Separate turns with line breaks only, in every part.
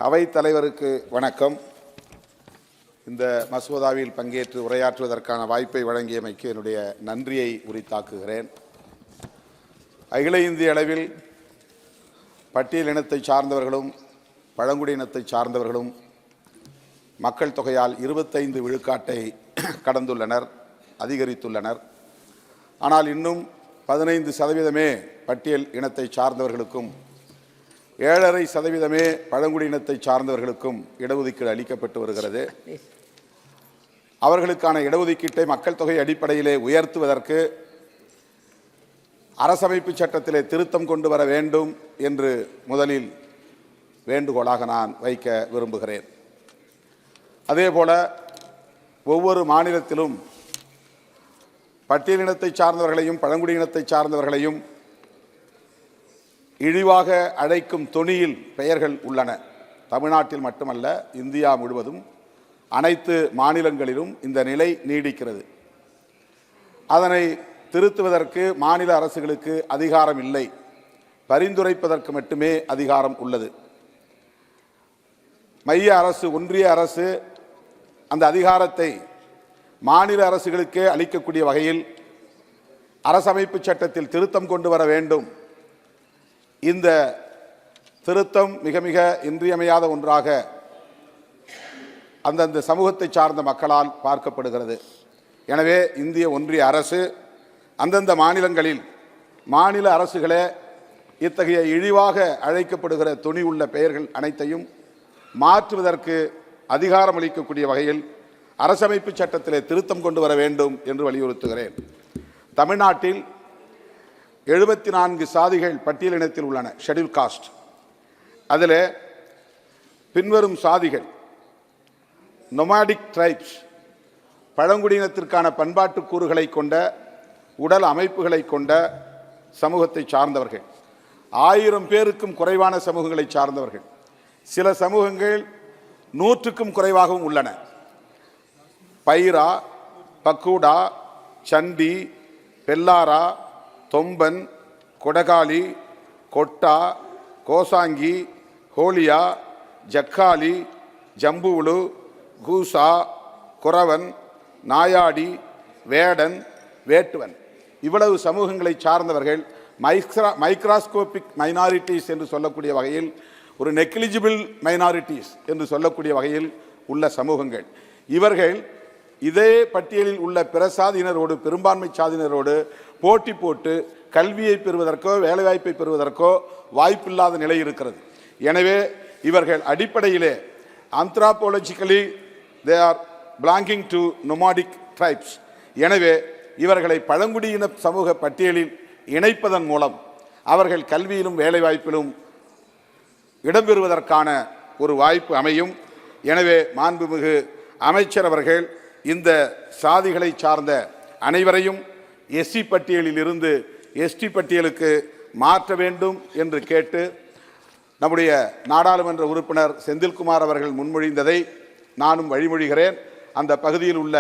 அவைத் தலைவருக்கு வணக்கம். இந்த மசோதாவில் பங்கேற்று உரையாற்றுவதற்கான வாய்ப்பை வழங்கியமைக்கு என்னுடைய நன்றியை உரித்தாக்குகிறேன். அகில இந்திய அளவில் பட்டியல் இனத்தை சார்ந்தவர்களும் பழங்குடியினத்தை சார்ந்தவர்களும் மக்கள் தொகையால் 25 விழுக்காட்டை கடந்துள்ளனர், அதிகரித்துள்ளனர். ஆனால் இன்னும் 15% பட்டியல் இனத்தை சார்ந்தவர்களுக்கும் 7.5% பழங்குடியினத்தை சார்ந்தவர்களுக்கும் இடஒதுக்கீடு அளிக்கப்பட்டு வருகிறது. அவர்களுக்கான இடஒதுக்கீட்டை மக்கள் தொகை அடிப்படையிலே உயர்த்துவதற்கு அரசமைப்பு சட்டத்திலே திருத்தம் கொண்டு வர வேண்டும் என்று முதலில் வேண்டுகோளாக நான் வைக்க விரும்புகிறேன். அதேபோல ஒவ்வொரு மாநிலத்திலும் பட்டியலினத்தை சார்ந்தவர்களையும் பழங்குடியினத்தை சார்ந்தவர்களையும் இழிவாக அழைக்கும் தொனியில் பெயர்கள் உள்ளன. தமிழ்நாட்டில் மட்டுமல்ல, இந்தியா முழுவதும் அனைத்து மாநிலங்களிலும் இந்த நிலை நீடிக்கிறது. அதனை திருத்துவதற்கு மாநில அரசுகளுக்கு அதிகாரம் இல்லை, பரிந்துரைப்பதற்கு மட்டுமே அதிகாரம் உள்ளது. மைய அரசு, ஒன்றிய அரசு அந்த அதிகாரத்தை மாநில அரசுகளுக்கே அளிக்கக்கூடிய வகையில் அரசமைப்பு சட்டத்தில் திருத்தம் கொண்டு வர வேண்டும். இந்த திருத்தம் மிக மிக இன்றியமையாத ஒன்றாக அந்தந்த சமூகத்தை சார்ந்த மக்களால் பார்க்கப்படுகிறது. எனவே இந்திய ஒன்றிய அரசு அந்தந்த மாநிலங்களில் மாநில அரசுகளே இத்தகைய இழிவாக அழைக்கப்படுகிற துணி உள்ள பெயர்கள் அனைத்தையும் மாற்றுவதற்கு அதிகாரம் அளிக்கக்கூடிய வகையில் அரசமைப்பு சட்டத்திலே திருத்தம் கொண்டு வர வேண்டும் என்று வலியுறுத்துகிறேன். தமிழ்நாட்டில் 74 சாதிகள் பட்டியலினத்தில் உள்ளன, ஷெட்யூல் காஸ்ட். அதில் பின்வரும் சாதிகள்: நொமாடிக் ட்ரைப்ஸ், பழங்குடியினத்திற்கான பண்பாட்டு கூறுகளை கொண்ட உடல் அமைப்புகளை கொண்ட சமூகத்தை சார்ந்தவர்கள், 1000 பேருக்கும் குறைவான சமூகங்களை சார்ந்தவர்கள். சில சமூகங்கள் 100க்கும் குறைவாகவும் உள்ளன. பைரா, பக்கூடா, சண்டி, பெல்லாரா, தொம்பன், கொடகாலி, கொட்டா, கோசாங்கி, ஹோலியா, ஜக்காலி, ஜம்புவுலு, கூசா, குறவன், நாயாடி, வேடன், வேட்டுவன், இவ்வளவு சமூகங்களை சார்ந்தவர்கள் மைக்ராஸ்கோபிக் மைனாரிட்டிஸ் என்று சொல்லக்கூடிய வகையில், ஒரு நெக்லிஜிபிள் மைனாரிட்டிஸ் என்று சொல்லக்கூடிய வகையில் உள்ள சமூகங்கள். இவர்கள் இதே பட்டியலில் உள்ள பிற சாதியினரோடு, பெரும்பான்மை சாதியினரோடு போட்டி போட்டு கல்வியை பெறுவதற்கோ வேலைவாய்ப்பை பெறுவதற்கோ வாய்ப்பில்லாத நிலை இருக்கிறது. எனவே இவர்கள் அடிப்படையிலே anthropologically they are belonging to nomadic tribes. எனவே இவர்களை பழங்குடியின சமூக பட்டியலில் இணைப்பதன் மூலம் அவர்கள் கல்வியிலும் வேலைவாய்ப்பிலும் இடம்பெறுவதற்கான ஒரு வாய்ப்பு அமையும். எனவே மாண்புமிகு அமைச்சர் அவர்கள் இந்த சாதிகளை சார்ந்த அனைவரையும் எஸ்சி பட்டியலில் இருந்து எஸ்டி பட்டியலுக்கு மாற்ற வேண்டும் என்று கேட்டு, நம்முடைய நாடாளுமன்ற உறுப்பினர் செந்தில்குமார் அவர்கள் முன்மொழிந்ததை நானும் வழிமொழிகிறேன். அந்த பகுதியில் உள்ள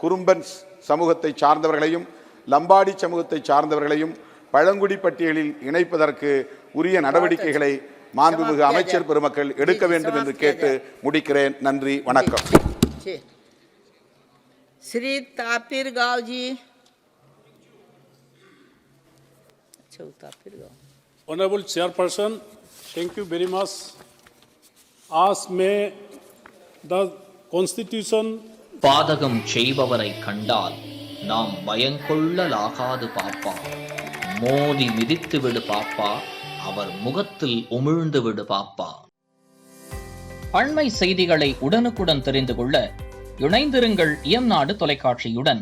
குறும்பன்ஸ் சமூகத்தை சார்ந்தவர்களையும் லம்பாடி சமூகத்தை சார்ந்தவர்களையும் பழங்குடி பட்டியலில் இணைப்பதற்கு உரிய நடவடிக்கைகளை மாண்புமிகு அமைச்சர் பெருமக்கள் எடுக்க வேண்டும் என்று கேட்டு முடிக்கிறேன். நன்றி, வணக்கம்.
श्री तापिर गाँव जी।
Honorable Chairperson, thank you very much. As may the Constitution.
பாதகம் செய்பவரை கண்டால் நாம் பயங்கொள்ளலாகாது பாப்பா, மோதி மிதித்து விடு பாப்பா, அவர் முகத்தில் உமிழ்ந்து விடு பாப்பா. அண்மை செய்திகளை உடனுக்குடன் தெரிந்து கொள்ள இணைந்திருங்கள் இயம்நாடு தொலைக்காட்சியுடன்.